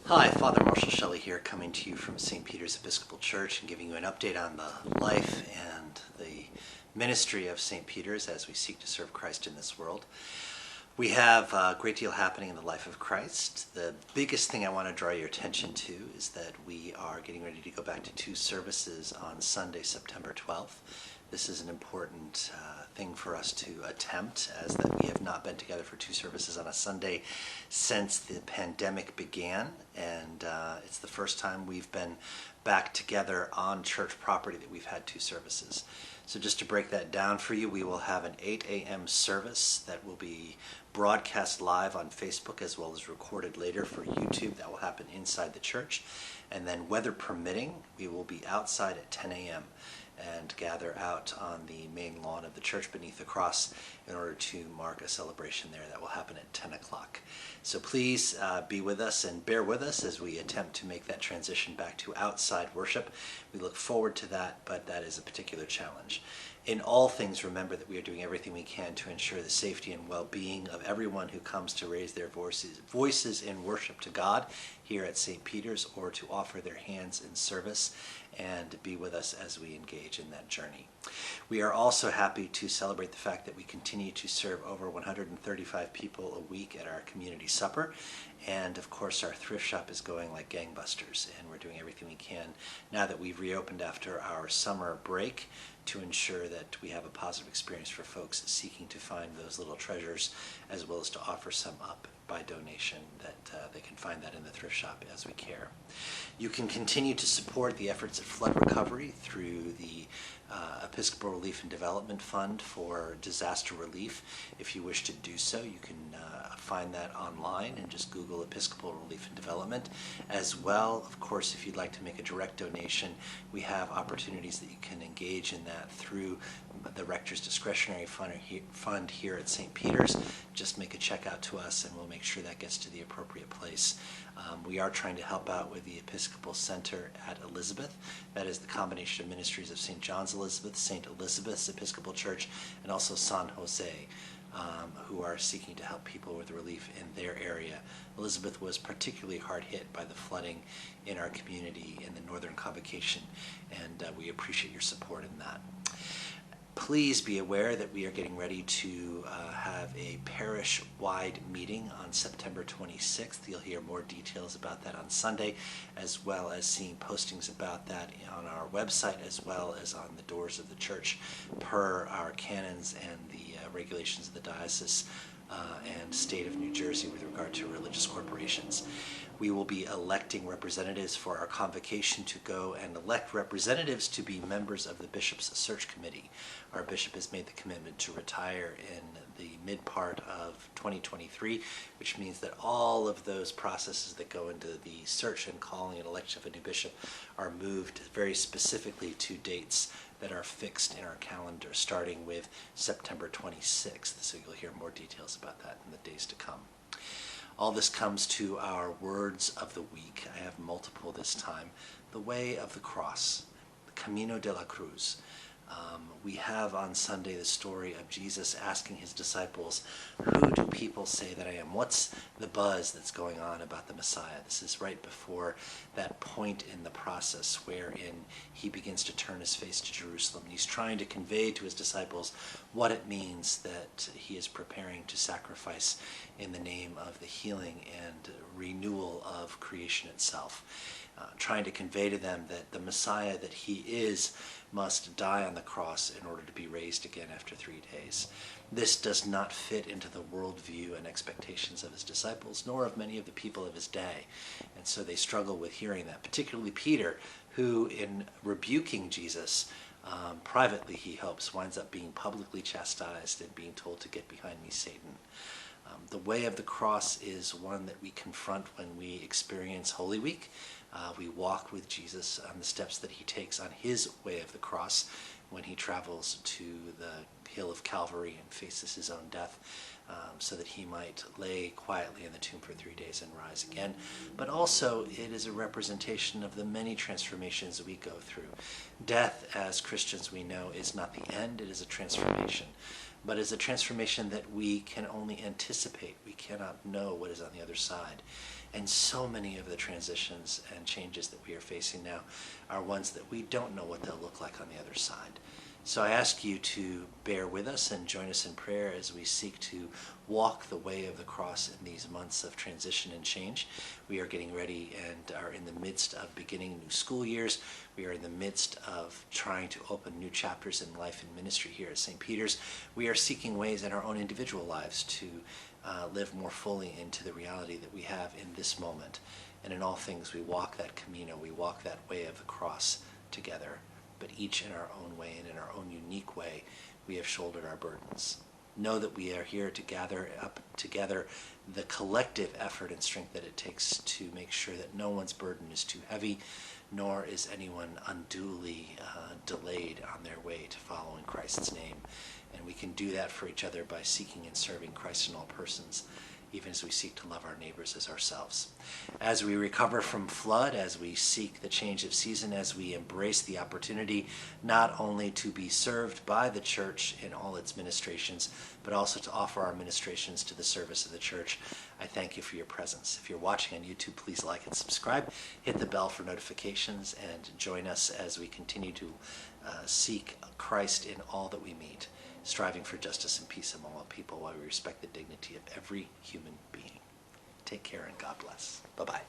Hi, Father Marshall Shelley here, coming to you from St. Peter's Episcopal Church and giving you an update on the life and the ministry of St. Peter's as we seek to serve Christ in this world. We have a great deal happening in the life of Christ. The biggest thing I want to draw your attention to is that we are getting ready to go back to 2 services on Sunday, September 12th. This is an important thing for us to attempt, as that we have not been together for 2 services on a Sunday since the pandemic began, and it's the first time we've been back together on church property that we've had 2 services. So just to break that down for you, we will have an 8 a.m. service that will be broadcast live on Facebook as well as recorded later for YouTube. That will happen inside the church. And then, weather permitting, we will be outside at 10 a.m. and gather out on the main lawn of the church beneath the cross in order to mark a celebration there that will happen at 10 o'clock. So please be with us and bear with us as we attempt to make that transition back to outside worship. We look forward to that, but that is a particular challenge. In all things, remember that we are doing everything we can to ensure the safety and well-being of everyone who comes to raise their voices in worship to God here at St. Peter's, or to offer their hands in service and be with us as we engage in that journey. We are also happy to celebrate the fact that we continue to serve over 135 people a week at our community supper. And of course, our thrift shop is going like gangbusters, and we're doing everything we can now that we've reopened after our summer break to ensure that we have a positive experience for folks seeking to find those little treasures, as well as to offer some up by donation, that they can find that in the thrift shop as we care. You can continue to support the efforts of flood recovery through the Episcopal Relief and Development Fund for disaster relief. If you wish to do so, you can find that online and just Google Episcopal Relief and Development. As well, of course, if you'd like to make a direct donation, we have opportunities that you can engage in that through the Rector's discretionary fund here at St. Peter's. Just make a check out to us and we'll make sure that gets to the appropriate place. We are trying to help out with the Episcopal Center at Elizabeth. That is the combination of ministries of St. John's Elizabeth, St. Elizabeth's Episcopal Church, and also San Jose, who are seeking to help people with relief in their area. Elizabeth was particularly hard hit by the flooding in our community in the Northern Convocation, and we appreciate your support in that. Please be aware that we are getting ready to have a parish-wide meeting on September 26th. You'll hear more details about that on Sunday, as well as seeing postings about that on our website, as well as on the doors of the church, per our canons and the regulations of the diocese and state of New Jersey with regard to religious corporations. We will be electing representatives for our convocation to go and elect representatives to be members of the Bishop's Search Committee. Our bishop has made the commitment to retire in the mid part of 2023, which means that all of those processes that go into the search and calling and election of a new bishop are moved very specifically to dates that are fixed in our calendar, starting with September 26th. So you'll hear more details about that in the days to come. All this comes to our words of the week. I have multiple this time. The way of the cross, the Camino de la Cruz. We have on Sunday the story of Jesus asking his disciples, who do people say that I am? What's the buzz that's going on about the Messiah? This is right before that point in the process wherein he begins to turn his face to Jerusalem. He's trying to convey to his disciples what it means that he is preparing to sacrifice in the name of the healing and renewal of creation itself. Trying to convey to them that the Messiah that he is must die on the cross in order to be raised again after 3 days. This does not fit into the worldview and expectations of his disciples, nor of many of the people of his day. And so they struggle with hearing that, particularly Peter, who in rebuking Jesus, privately he hopes, winds up being publicly chastised and being told to get behind me, Satan. The way of the cross is one that we confront when we experience Holy Week. We walk with Jesus on the steps that he takes on his way of the cross when he travels to the hill of Calvary and faces his own death, so that he might lay quietly in the tomb for 3 days and rise again. But also it is a representation of the many transformations we go through. Death, as Christians we know, is not the end, it is a transformation. but is a transformation that we can only anticipate. We cannot know what is on the other side. And so many of the transitions and changes that we are facing now are ones that we don't know what they'll look like on the other side. So I ask you to bear with us and join us in prayer as we seek to walk the way of the cross in these months of transition and change. We are getting ready and are in the midst of beginning new school years. We are in the midst of trying to open new chapters in life and ministry here at St. Peter's. We are seeking ways in our own individual lives to live more fully into the reality that we have in this moment. And in all things, we walk that Camino, we walk that way of the cross together. But each in our own way and in our own unique way, we have shouldered our burdens. Know that we are here to gather up together the collective effort and strength that it takes to make sure that no one's burden is too heavy, nor is anyone unduly delayed on their way to following Christ's name. And we can do that for each other by seeking and serving Christ in all persons, even as we seek to love our neighbors as ourselves. As we recover from flood, as we seek the change of season, as we embrace the opportunity not only to be served by the church in all its ministrations, but also to offer our ministrations to the service of the church, I thank you for your presence. If you're watching on YouTube, please like and subscribe. Hit the bell for notifications and join us as we continue to seek Christ in all that we meet, striving for justice and peace among all people while we respect the dignity of every human being. Take care and God bless. Bye-bye.